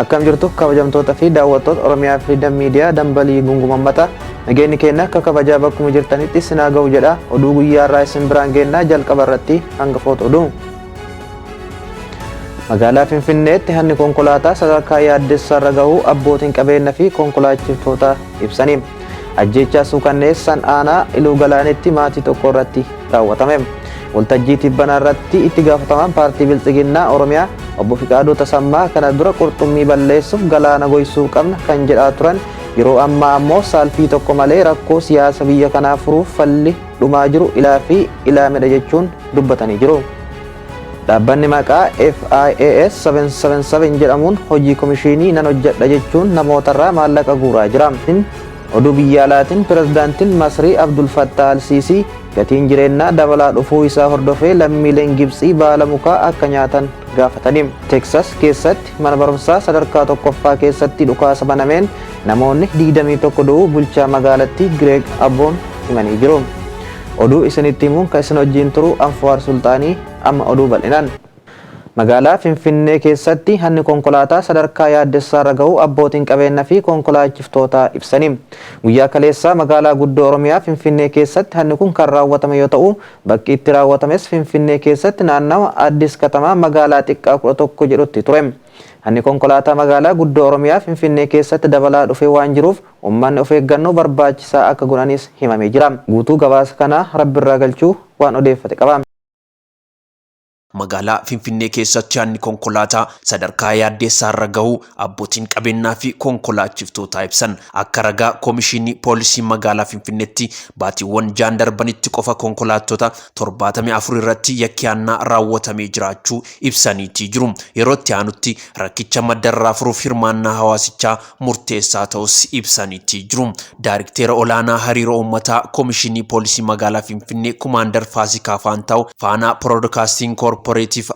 Akkam jirtu kabajamtoota fi daawwattoota Oromiyaa Freedom Media dambalii gungumammata nageenyi keenya akka kabajaa bakkuma jirtanitti sinaa ga'u jedha oduu guyyaa irraa isin biraan geennaa jalqaba irratti hangafoota oduu. Magaalaa Finfinneetti hanni konkolaataa sadarkaa yaaddessaa irra ga'uu abbootiin qabeenyaa fi konkolaachiftootaa ibsanii. Ajjeechaa suukanneessaan aanaa Iluu Galaanitti maatii tokko irratti raawwatame. Waltajjii tibbanaa irratti itti gaafatamaan paartii Biltsiginnaa Oromiyaa obbo Fiqaaduu Tasammaa kana dura qurxummii balleessuuf galaana goysuu qabna kan jedhaa turan yeroo ammaa ammoo saalfii tokko malee rakkoo siyaasa biyya kanaa furuuf falli dhumaa jiru ilaa fi ilaamedha jechuun dubbatanii jiru. Dhaabbanni maqaa FIAS 777 jedhamuun hojii komishinii nan hojjedha jechuun namootarraa maallaqa guuraa jira. Oduu biyya alaatiin pirezidaantiin Masrii Abdul Fattah al-Siisii gatiin jireenyaa dabalaa dhufuu isaa hordofee lammiileen Gibsii baala mukaa akka nyaatan gaafatanii. Teksas keessatti mana barumsaa sadarkaa tokkoffaa keessatti dhukaasa banameen namoonni 21 du'uu bulchaa magaalattii Gireeg Abboon himanii jiru. Oduu isinitti himuun kan isin wajjin turu Anfuwaar Sultaanii amma oduu bal'inaan. Magaalaa Finfinnee keessatti hanni konkolaataa sadarkaa yaaddessaa irra ga'uu abbootiin qabeenyaa fi konkolaachiftootaa ibsanii. Guyyaa kaleessaa magaalaa guddoo Oromiyaa Finfinnee keessatti hanni kun kan raawwatame yoo ta'u bakki itti raawwatames Finfinnee keessatti naannawa Addis Katamaa magaalaa xiqqaa 11 jedhutti ture. Hanni konkolaataa magaalaa guddoo Oromiyaa Finfinnee keessatti dabalaa dhufee waan jiruuf uummanni of eeggannoo barbaachisaa akka godhanis himamee jira. Guutuu gabaasa kanaa Rabbirraa galchuu waan odeeffate qaba. Magaalaa Finfinnee keessatti hanni konkolaataa sadarkaa yaaddeessaa irra ga'uu abbootiin qabeenyaa fi konkolaachiftootaa ibsan. Akka ragaa koomishinii poolisii magaalaa Finfinneetti baatiiwwan jaan darbanitti qofa konkolaattota 74 irratti yakkiyaannaa raawwatamee jiraachuu ibsaniitii jiru. Yeroo itti aanutti rakkicha maddarraa furuuf hirmaannaa hawaasichaa murteessaa ta'us ibsaniitii jiru. Daayirikteera olaanaa hariiroo uummataa koomishinii poolisii magaalaa Finfinnee Kumaandar Faasikaa Faantaa'u faana Broadcasting Corporative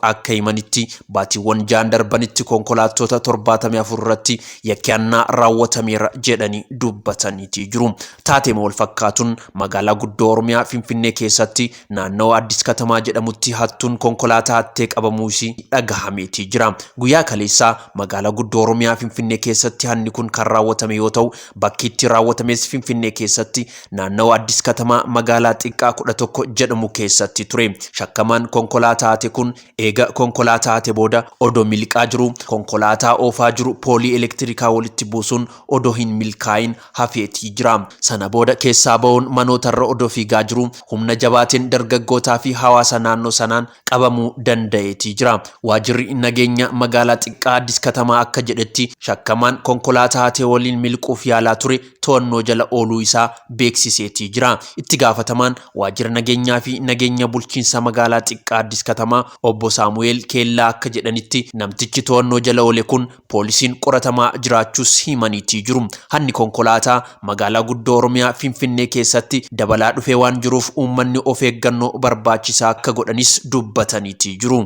akka himanitti baatiiwwan jaan darbanitti konkolaattota 74 irratti yakkiyaannaa raawwatameera jedhanii dubbataniitii jiru. Taatee wal fakkaatuun magaalaa guddoo Oromiyaa Finfinnee keessatti naannoo Addis Katamaa jedhamutti hattuun konkolaataa hattee qabamuu isii dhagahameetii jira. Guyyaa kaleessaa magaalaa guddoo Oromiyaa Finfinnee keessatti hanni kun kan raawwatame yoo ta'u bakki itti raawwatames Finfinnee keessatti naannoo Addis Katamaa magaalaa xiqqaa 11 jedhamu keessatti ture. Shakkamaan konkolaataa haate kun eega konkolaataa haate booda odoo milqaa jiru konkolaataa oofaa jiru poolii elektirikaa walitti buusuun odoo hin milkaa'in hafeetii jira. Sana booda keessaa ba'uun manootarra odoo fiigaa jiru humna jabaatiin dargaggootaa fi hawaasa naannoo sanaan qabamuu danda'eetii jira. Waajirri nageenya magaalaa xiqqaa Addis Katamaa akka jedhetti shakkamaan konkolaataa haate waliin milquuf yaalaa ture to'annoo jala ooluu isaa beeksiseetii jira. Itti gaafatamaan waajjira nageenyaa fi nageenya bulchiinsa magaalaa xiqqaa Addis Katamaa obbo Saamu'eel Keellaa akka jedhanitti namtichi to'annoo jala oole kun poolisiin qoratamaa jiraachuus himaniitii jiru. Hanni konkolaataa magaalaa guddoo Oromiyaa Finfinnee keessatti dabalaa dhufee waan jiruuf uummanni of eeggannoo barbaachisaa akka godhanis dubbataniitii jiru.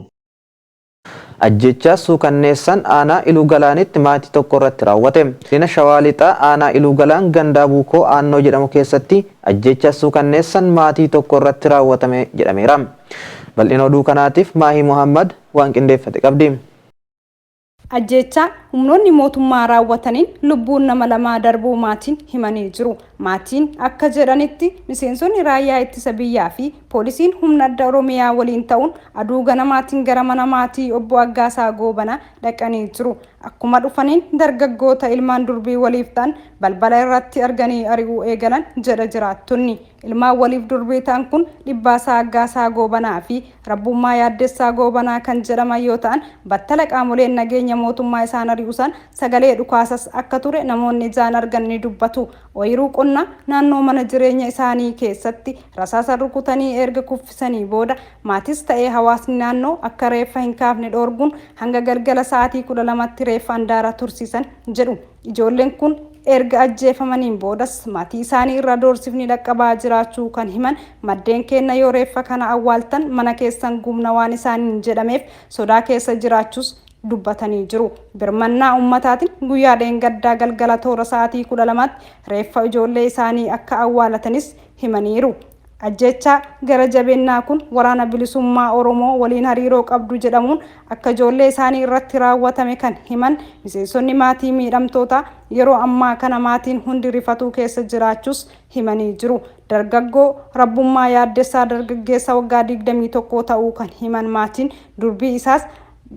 Ajjeechaa suukanneessaan aanaa Iluu Galaanitti maatii tokko irratti raawwate. Godina Shawaa Lixaa aanaa Iluu Galaan gandaa Buukoo Aannoo jedhamu keessatti ajjeechaa suukanneessaan maatii tokko irratti raawwatame jedhameera. Bal'ina oduu kanaatiif Maahii Muhammad waan qindeeffate qabdi. Ajjeechaa humnoonni mootummaa raawwataniin lubbuun nama lamaa darbuu maatiin himanii jiru. Maatiin akka jedhanitti miseensonni raayyaa ittisa biyyaa fi poolisiin humna addaa Oromiyaa waliin ta'uun aduu ganamaatiin gara mana maatii obbo Aggaasaa Goobanaa dhaqanii jiru. Akkuma dhufaniin dargaggoota ilmaan durbii waliif ta'an balbala irratti arganii ari'uu eegalan jedha jiraattonni. Ilmaan waliif durbii ta'an kun Dhibbaasaa Aggaasaa Goobanaa fi Rabbummaa Yaaddessaa Goobanaa kan jedhaman yoo ta'an battala qaamoleen nageenya mootummaa isaan ari'uusan sagalee dhukaasas akka ture namoonni ijaan argan ni dubbatu. Ooyiruu qonnaa naannoo mana jireenya isaanii keessatti rasaasa rukutanii erga kuffisanii booda maatis ta'ee hawaasni naannoo akka reeffa hin kaafne dhoorguun hanga galgala sa'aatii 12tti reeffa handaara tursiisan jedhu. Ijoolleen kun erga ajjeefamaniin boodas maatii isaanii irra doorsifni dhaqqabaa jiraachuu kan himan maddeen keenya yoo reeffa kana awwaaltan mana keessan gubna waan isaaniin jedhameef sodaa keessa jiraachuus dubbatanii jiru. Birmannaa ummataatiin guyyaa dheengaddaa galgala toora sa'aatii 12tti reeffa ijoollee isaanii akka awwaalatanis himaniiru. Ajjecha gara jabeenyaa kun waraana bilisummaa Oromoo waliin hariiroo qabdu jedhamuun akka ijoollee isaanii irratti raawwatame kan himan miseensonni maatii miidhamtoota yeroo ammaa kana maatiin hundi rifatuu keessa jiraachuus himanii jiru. Dargaggoo Rabbummaa Yaaddessaa dargaggeessa waggaa 21 ta'uu kan himan maatiin durbii isaas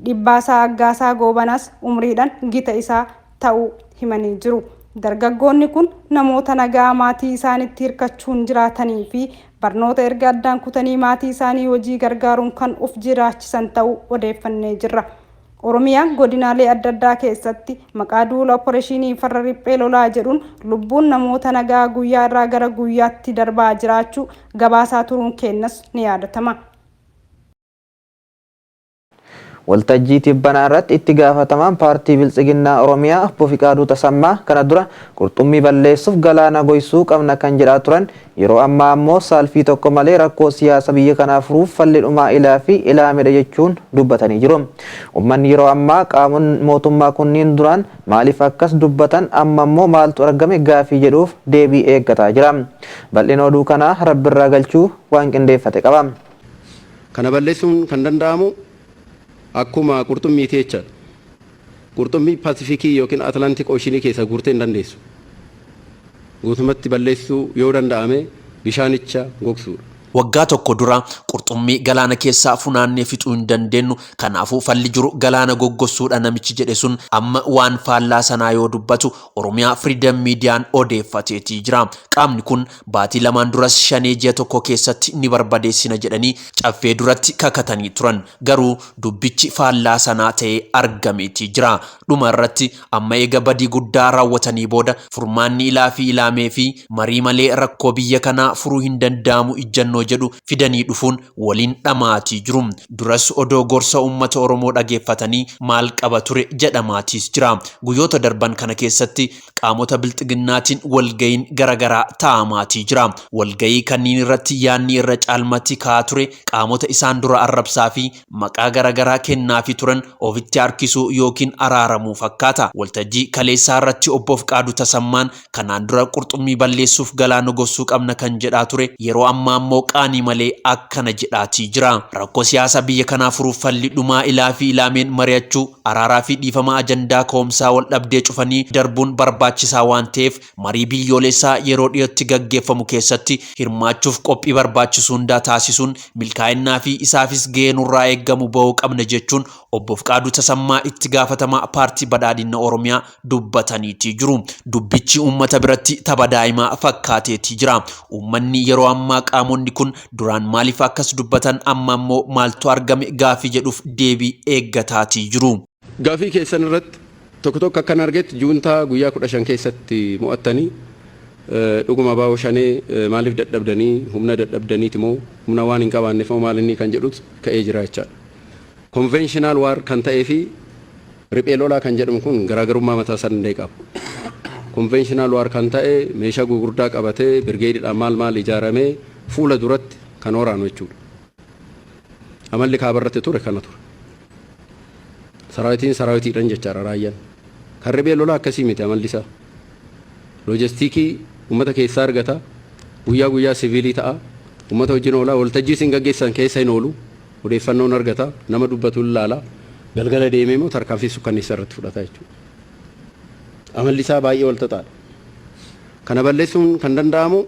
Dhibbaasaa Aggaasaa Goobanas umriidhaan gita isaa ta'uu himanii jiru. Dargaggoonni kun namoota nagaa maatii isaaniitti hirkachuun jiraatanii fi barnoota erga addaan kutanii maatii isaanii hojii gargaaruun kan of jiraachisan ta'uu odeeffannee jirra. Oromiyaan godinaalee adda addaa keessatti maqaa duula opereeshinii farra riphee lolaa jedhuun lubbuun namoota nagaa guyyaa irraa gara guyyaatti darbaa jiraachuu gabaasaa turuun keenyas ni yaadatama. Waltajjii tibbanaa irratti itti gaafatamaan paartii Biltsiginnaa Oromiyaa Obbo Fiqaaduu Tasammaa kana dura qurxummii balleessuuf galaana goysuu qabna kan jedhaa turan yeroo ammaa ammoo saalfii tokko malee rakkoo siyaasa biyya kanaa furuuf falli dhumaa ilaa fi ilaamedha jechuun dubbatanii jiru. Uummanni yeroo ammaa qaamonni mootummaa kunniin duraan maaliif akkas dubbatan amma ammoo maaltu argame gaafii jedhuuf deebii eeggataa jira. Bal'ina oduu kanaa rabbirraa galchuu waan qindeeffate qaba. Kana balleessuun kan danda'amu akkuma qurxummiiti jecha qurxummii paasifikii yookiin atlantik ooshinii keessa guurtee hin dandeessu. Guutumatti balleessuu yoo danda'ame bishaanicha gogsuudha. Waggaa tokko dura qurxummii galaana keessaa funaannee fixuu hin dandeenyu kanaafuu falli jiru galaana goggossuudha namichi jedhe sun amma waan faallaa sanaa yoo dubbatu Oromiyaa Freedom Midiyaan odeeffateetii jira. Qaamni kun baatii lamaan duras shanee ji'a tokko keessatti ni barbadeessina jedhanii caffee duratti kakatanii turan garuu dubbichi faallaa sanaa ta'ee argameetii jira. Dhuma irratti amma eega badii guddaa raawwatanii booda furmaanni ilaa fi ilaamee fi marii malee rakkoo biyya kanaa furuu hin danda'amu ijjannoo jedhu fidanii dhufuun waliin dhamaatii jiru. Duras odoo gorsa uummata Oromoo dhageeffatanii maal qaba ture jedhamaatiis jira. Guyyoota darban kana keessatti qaamota bilxiginnaatiin walgayiin garagaraa taa'amaatii jira. Walgayii kanniin irratti yaanni irra caalmatti ka'aa ture qaamota isaan dura arrabsaa fi maqaa garagaraa kennaafi turan ofitti harkisuu yookiin araaramuu fakkaata. Waltajjii kaleessaa irratti Obbo Fiqaaduu Tasammaan kanaan dura qurxummii balleessuuf galaana gogsuu qabna kan jedhaa ture yeroo ammaa ammoo qaanii malee akkana jedhaatii jira. Rakkoo siyaasa biyya kanaa furuuf falli dhumaa ilaa fi ilaameen mari'achuu araaraa fi dhiifama ajandaa ka'umsaa wal dhabdee cufanii darbuun barbaachisaa waan ta'eef marii biyyoolessaa yeroo dhiyootti gaggeeffamu keessatti hirmaachuuf qophii barbaachisu hundaa taasisuun milkaa'inaa fi isaafis gahee nurraa eeggamu ba'uu qabna jechuun Obbo Fiqaaduu Tasammaa itti gaafatamaa paartii badhaadhina Oromiyaa dubbataniitii jiru. Dubbichi uummata biratti tapha daa'imaa fakkaateetii jira. Uummanni yeroo ammaa qaamonni kun duraan maaliif akkas dubbatan amma ammoo maaltu argame gaafii jedhuuf deebii eeggataatii jiru. Gaafii keessan irratti tokko tokko akkan argetti juuntaa guyyaa 15 keessatti mo'attanii dhuguma baa'oo shanee maaliif dadhabdanii humna dadhabdaniiti moo humna waan hin qabaanneef moo maal inni kan jedhutu ka'ee jira jechaadha. Konvenshinal waar kan ta'ee fi riphee lolaa kan jedhamu kun garaagarummaa mataa isaa danda'e qaba. Konvenshinal waar kan ta'e meeshaa gurguddaa qabatee birgeediidhaan maal ijaaramee fuula duratti kan waraanu jechuudha. Amalli kaabarratti ture kana ture. Saraawitiidhaan jechaadha raayyaan. Kan riphee lolaa akkasii miti amalli isaa. Loojistiikii uummata keessaa argata. Guyyaa guyyaa siviilii ta'a. Uummata wajjin oolaa waltajjii isin gaggeessan keessa hin oolu. Odeeffannoon argata. Nama dubbatu ilaala. Galgala deemee immoo tarkaanfii sukkanneessa irratti fudhata jechuudha. Amalli isaa baay'ee wal xaxaadha. Kana balleessuun kan danda'amu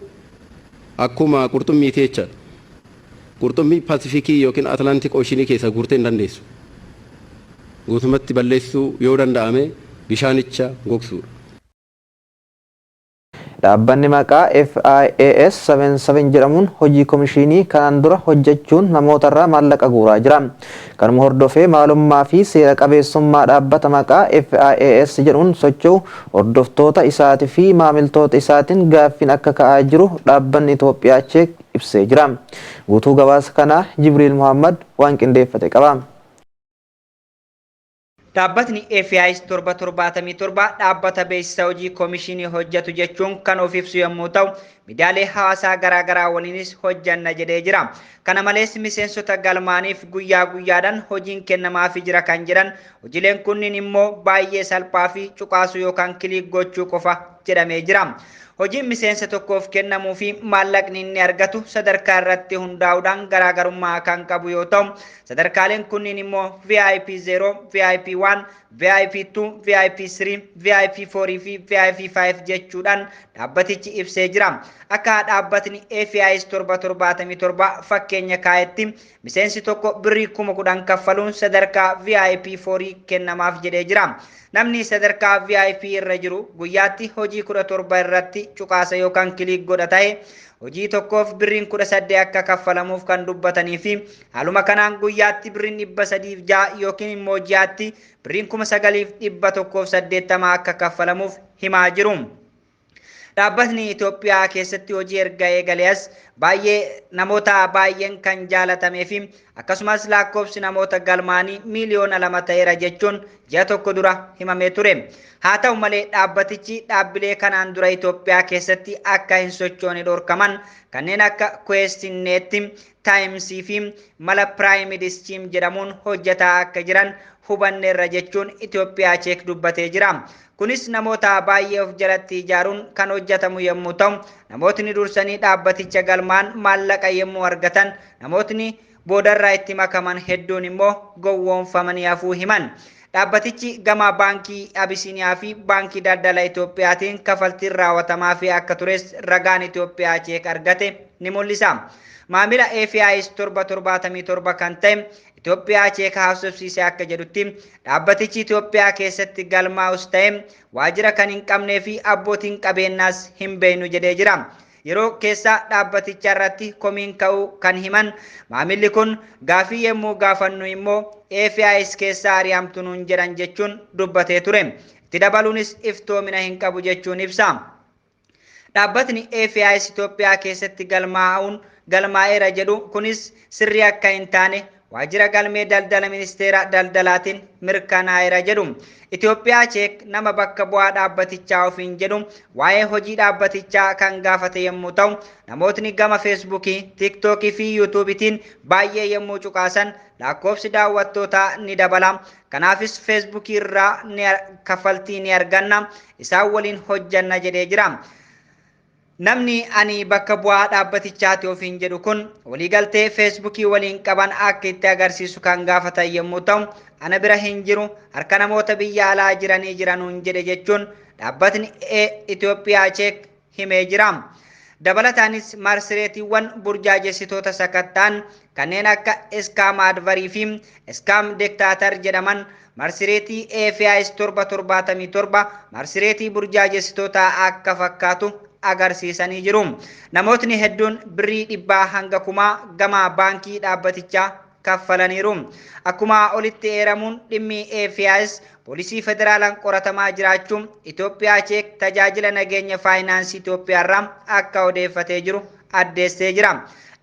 akkuma qurxummiiti jechaadha. Qurxummii paasifikii yookiin atlantik ooshinii keessa guurtee hin dandeessu. Guutumatti balleessuu yoo danda'ame bishaanicha gogsuudha. Dhaabbanni maqaa FIAS 77 jedhamuun hojii komishinii kanaan dura hojjechuun namootarraa maallaqa guuraa jira. Kanuma hordofee maalummaa fi seera qabeessummaa dhaabbata maqaa FIAS jedhuun socho'u hordoftoota isaatii fi maamiltoota isaatiin gaaffiin akka ka'aa jiru dhaabbanni Itoophiyaa Cheek ibsee jira. Guutuu gabaasa kanaa Jibriil Muhammad waan qindeeffate qaba. Dhaabbatni FIAS 777 dhaabbata beeksisa hojii komishinii hojjetu jechuun kan of ibsu yommuu ta'u miidiyaalee hawaasaa garaagaraa waliinis hojjanna jedhee jira. Kana malees miseensota galmaaniif guyyaa guyyaadhaan hojiin kennamaafii jira kan jedhan hojiileen kunniin immoo baay'ee salphaa fi cuqaasuu yookaan kiliik gochuu qofa jedhamee jira. Hojiin miseensa tokkoof kennamuu fi maallaqni inni argatu sadarkaa irratti hundaa'uudhaan garaagarummaa kan qabu yoo ta'u, sadarkaaleen kunniin immoo VIP 0, VIP 1, VIP 2, VIP 3, VIP 4 fi VIP 5 jechuudhaan dhaabbatichi ibsee jira. Akka dhaabbatni AFIS 777 fakkeenya kaayetti miseensi tokko birrii 10,000 kaffaluun sadarkaa VIP 4 kennamaaf jedhee jira. Namni sadarkaa VIP irra jiru guyyaatti hojii 17 irratti cuqaasa yookaan kiliik godha ta'e hojii tokkoof birriin 18 akka kaffalamuuf kan dubbatanii fi haaluma kanaan guyyaatti birriin 306 yookiin immoo ji'aatti birriin 9,180 akka kaffalamuuf himaa jiru. Dhaabbatni Itoophiyaa keessatti hojii erga eegalees namoota baay'een kan jaalatamee fi akkasumas lakkoofsi namoota galmaanii miliyoona 2 ta'eera jechuun ji'a tokko dura himamee ture. Haa ta'u malee dhaabbatichi dhaabbilee kanaan dura Itoophiyaa keessatti akka hin sochoone dhorkaman kanneen akka Questnet, Times fi mala Pyramid Scheme jedhamuun hojjetaa akka jiran hubanneerra jechuun Itoophiyaa Cheek dubbatee jira. Kunis namoota baay'ee of jalatti ijaaruun kan hojjetamu yommuu ta'u, namootni dursanii dhaabbaticha galmaan maallaqa yommuu argatan, namootni boodarraa itti makaman hedduun immoo gowwoomfamanii hafuu himan. Dhaabbatichi gama baankii Abisiiniyaa fi baankii daldala Itoophiyaatiin kafaltiin raawwatamaa fi akka tures ragaan Itoophiyaa Cheek argate ni mul'isa. Maamila AFIS 777 kan ta'e Itoophiyaa Cheek haasofsiisee akka jedhutti dhaabbatichi Itoophiyaa keessatti galmaa'us ta'e waajjira kan hin qabnee fi abbootiin qabeenyaas hin beeknu jedhee jira. Yeroo keessa dhaabbaticha irratti komiin ka'uu kan himan maamilli kun gaafii yommuu gaafannu immoo AFIS keessaa ari'amtu nuun jedhan jechuun dubbatee ture. Itti dabaluunis iftoomina hin qabu jechuun ibsa. Dhaabbatni AFIS Itoophiyaa keessatti galmaa'eera jedhu kunis sirrii akka hin taane waajjira galmee daldala ministeera daldalaatiin mirkanaa'eera jedhu. Itoophiyaa Cheek nama bakka bu'aa dhaabbatichaa ofiin jedhu waa'ee hojii dhaabbatichaa kan gaafate yommuu ta'u, namootni gama Feesbuukii, Tiiktookii fi Yuutuubiitiin baay'ee yommuu cuqaasan lakkoofsi daawwattootaa ni dabala. Kanaafis Feesbuukii irraa kaffaltii ni arganna, isaan waliin hojjanna jedhee jira. Namni ani bakka bu'aa dhaabbatichaati ofiin jedhu kun waliigaltee Feesbuukii waliin qaban akka itti agarsiisu kan gaafatan yommuu ta'u, ana bira hin jiru harka namoota biyya alaa jiranii jiranuun jedhe jechuun dhaabbatni Itoophiyaa Cheek himee jira. Dabalataanis marsireetiiwwan burjaajessitoota sakattaan kanneen akka Iskaam Advarii fi Iskaam Diktaatar jedhaman marsireetii AFIS 777 marsireetii burjaajessitoota akka fakkaatu agarsiisanii jiru. Namootni hedduun birrii 100 hanga 1,000 gama baankii dhaabbatichaa kaffalaniiru. Akkuma olitti eeramuun dhimmi AFIS poolisii federaalaan qoratamaa jiraachuun Itoophiyaa Cheek tajaajila nageenya faayinaansii Itoophiyaa irraa akka odeeffatee jiru addeessee jira.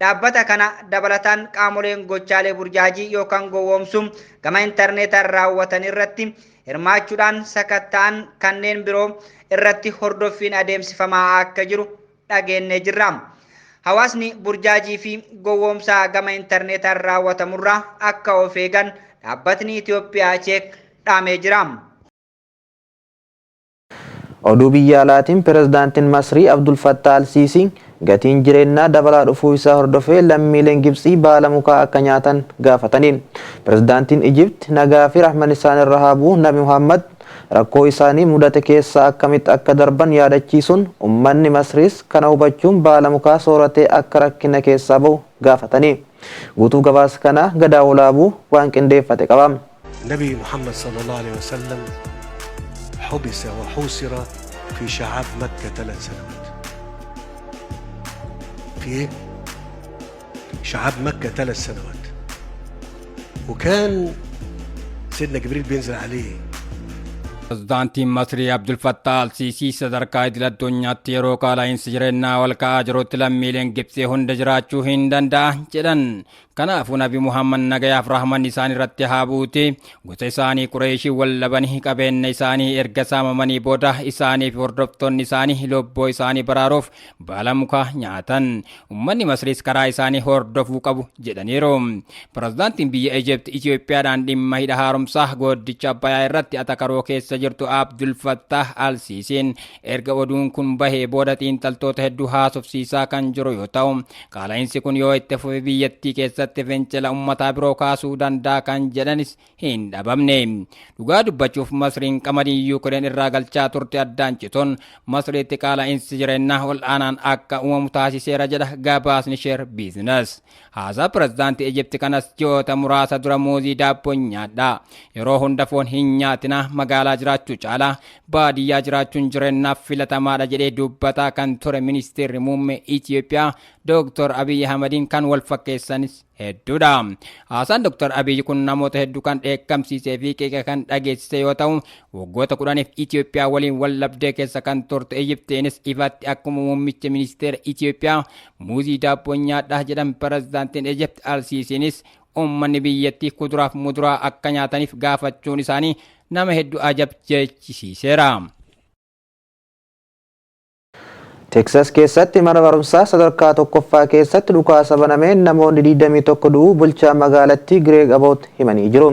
Dhaabbata kana dabalataan qaamoleen gochaalee burjaajii yookaan gowwoomsuu gama intarneetaan raawwatan irratti hirmaachuudhaan sakatta'an kanneen biroo irratti hordoffiin adeemsifamaa akka jiru dhageenye jirra. Hawaasni burjaajii fi gowwoomsaa gama intarneetaan raawwatamurraa akka of eegan dhaabbatni Itoophiyaa Cheek dhaamee jira. Oduu biyya alaatiin pirezidaantiin Masrii Abdul Fattah Al-Siisii gatiin jireenyaa dabalaa dhufuu isaa hordofee lammiileen Gibxii baala mukaa akka nyaatan gaafataniin. Pirezidaantiin Ijipt nagaa fi rahman isaan irra haa bu'u Nabi Muhammad rakkoo isaanii mudate keessa akkamitti akka darban yaadachiisuun ummanni Masriis kana hubachuun baala mukaa sooratee akka rakkina keessaa bahu gaafatanii. Guutuu gabaasa kana Gadaa Olaabuu waan qindeeffate qaba. Nabi Muhammad sallallahu alaihi wasallam حبس وحوصر في شعاب مكة 3 سنوات. في ايه؟ شعاب مكة 3 سنوات. وكان سيدنا جبريل بينزل عليه Pirezidaantiin Masrii Abdul Fattah Al-Siisii sadarkaa idil addunyaatti yeroo qaala'insi jireenyaa ol ka'aa jirutti lammiileen Gibxii hunda jiraachuu hin danda'an jedhan. Kanaafuu Nabi Muhammad nagayaaf rahman isaan irratti haa buute. Gosa isaanii Qureeshii wallabanii qabeenya isaanii erga saamamanii booda isaanii fi hordoftoonni isaanii lobboo isaanii baraaruuf baala mukaa nyaatan. Uummanni Masriis karaa isaanii hordofuu qabu jedhaniiru. Pirezidaantiin biyya Ijipti Itoophiyaadhaan dhimma hidha haaromsaa Guddicha Abbayyaa irratti atakaroo keessa jirtu Abdul Fattah Al-Siisiin erga oduun kun bahee booda xiinxaltoota hedduu haasofsiisaa kan jiru yoo ta'u, qaala'insi kun yoo itti fufe biyyattii keessatti fincila uummataa biroo kaasuu danda'a kan jedhanis hin dhabamne. Dhugaa dubbachuuf Masriin qamadii Yuukireen irraa galchaa turte addaan cituun Masriitti qaala'insi jireenyaa ol aanaan akka uumamu taasiseera jedha gabaasni Sheer Biizines. Haasaa pirezidaantii Ijipti kanas ji'oota muraasa dura muuzii daabboo nyaadhaa, yeroo hunda foon hin nyaatina, magaalaa jiraachuu caalaa baadiyyaa jiraachuun jireenyaaf filatamaadha jedhee dubbataa kan ture ministeerri muummee Itoophiyaa Dr. Abiy Ahmediin kan wal fakkeessanis hedduudha. Haasaan Dr. Abiy kun namoota hedduu kan dheekkamsiisee fi qeeqa kan dhageessise yoo ta'u, waggoota 10 Itoophiyaa waliin wallabdee keessa kan turte Ijiptiinis ifatti akkuma muummicha ministeera Itoophiyaa muuzii daabboo nyaadhaa jedhan pirezidaantiin Ijipti Al-Siisiinis uummanni biyyattii kuduraaf muduraa akka nyaataniif gaafachuun isaanii nama hedduu ajabsiiseera. Teksas keessatti mana barumsaa sadarkaa tokkoffaa keessatti dhukaasa banameen namoonni 21 du'uu bulchaa magaalattii Gireeg Aboot himanii jiru.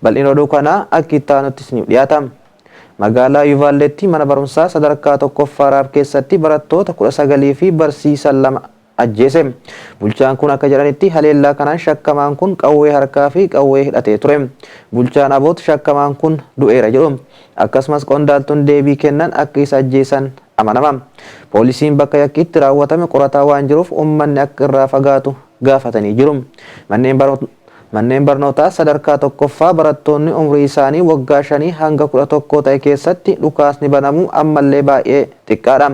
Bal'ina oduu kanaa akka itti aanutti ni dhiyaata. Magaalaa Yuvalleetti mana barumsaa sadarkaa tokkoffaa Raab keessatti barattoota 19 fi barsiisan 2 ajjeese. Bulchaan kun akka jedhanitti haleellaa kanaan shakkamaan kun qawwee harkaa fi qawwee hidhatee ture. Bulchaan Aboot shakkamaan kun du'eera jedhu. Akkasumas qondaaltonni deebii kennan akka isa ajjeesan amanama. Poolisiin bakka yakkiitti raawwatame qorataa waan jiruuf uummanni akka irraa fagaatu gaafatanii jiru. Manneen barnootaa sadarkaa tokkoffaa barattoonni umrii isaanii waggaa 5 hanga 11 ta'e keessatti dhukaasni banamuu ammallee baay'ee xiqqaadha.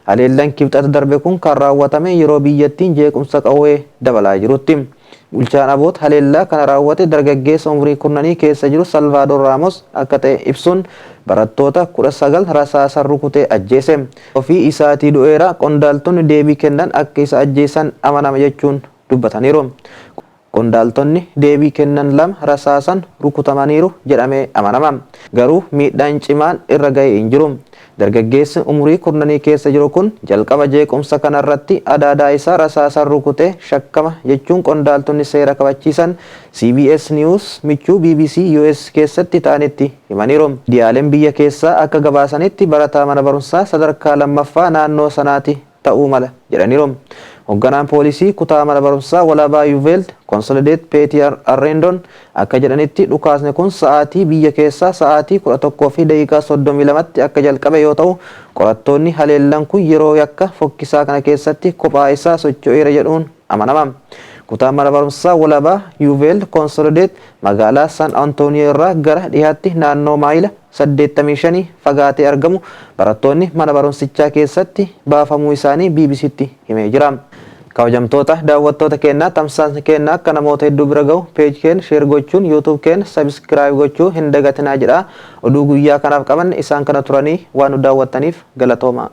Haleellaan kibxata darbe kun kan raawwatame yeroo biyyattiin jeequmsa qawwee dabalaa jirutti. Bulchaan Aboot haleellaa kana raawwate dargaggeessa umrii 10 keessa jiru Salvaadoor Raamos akka ta'e ibsuun barattoota 19 rasaasaan rukutee ajjeese. Ofii isaatii du'eera, qondaaltonni deebii kennan akka isa ajjeesan amanama jechuun dubbataniiru. Qondaaltonni deebii kennan 2 rasaasan rukutamaniiru jedhamee amanama. Garuu miidhaan cimaan irra ga'ee hin jiru. Dargaggeessi umurii 10 keessa jiru kun jalqaba jeequmsa kanarratti adaadaa isaa rasaasaan rukutee shakkama jechuun qondaaltonni seera kabachiisan CBS News michuu BBC US keessatti ta'anitti himaniiru. Diyaaleen biyya keessaa akka gabaasanitti barataa mana barumsaa sadarkaa lammaffaa naannoo sanaati ta'uu mala jedhaniiru. Hoogganaan poolisii kutaa mana barumsaa walaabaa Yuveelt Consolidated Peeti Arrendoon akka jedhanitti dhukaasni kun sa'aatii biyya keessaa sa'aatii 11 fi daqiiqaa 32tti akka jalqabe yoo ta'u, qorattoonni haleellaan kun yeroo yakka fokkisaa kana keessatti kophaa isaa socho'eera jedhuun amanama. Kutaan mana barumsaa walaabaa Yuveelt Consolidated magaalaa San Antonio irraa gara dhiyaatti naannoo maayila 85 fagaatee argamu. Barattoonni mana barumsichaa keessatti baafamuu isaanii BBCtti himee jira. Kabajamtoota daawwattoota keenyaa tamsaasni keenyaa akka namoota hedduu bira ga'u peej keenya sheer gochuun YouTube keenya sabiskiraayib gochuu hin dagatinaa jedha. Oduu guyyaa kanaaf qaban isaan kana turanii waan nu daawwattaniif galatooma.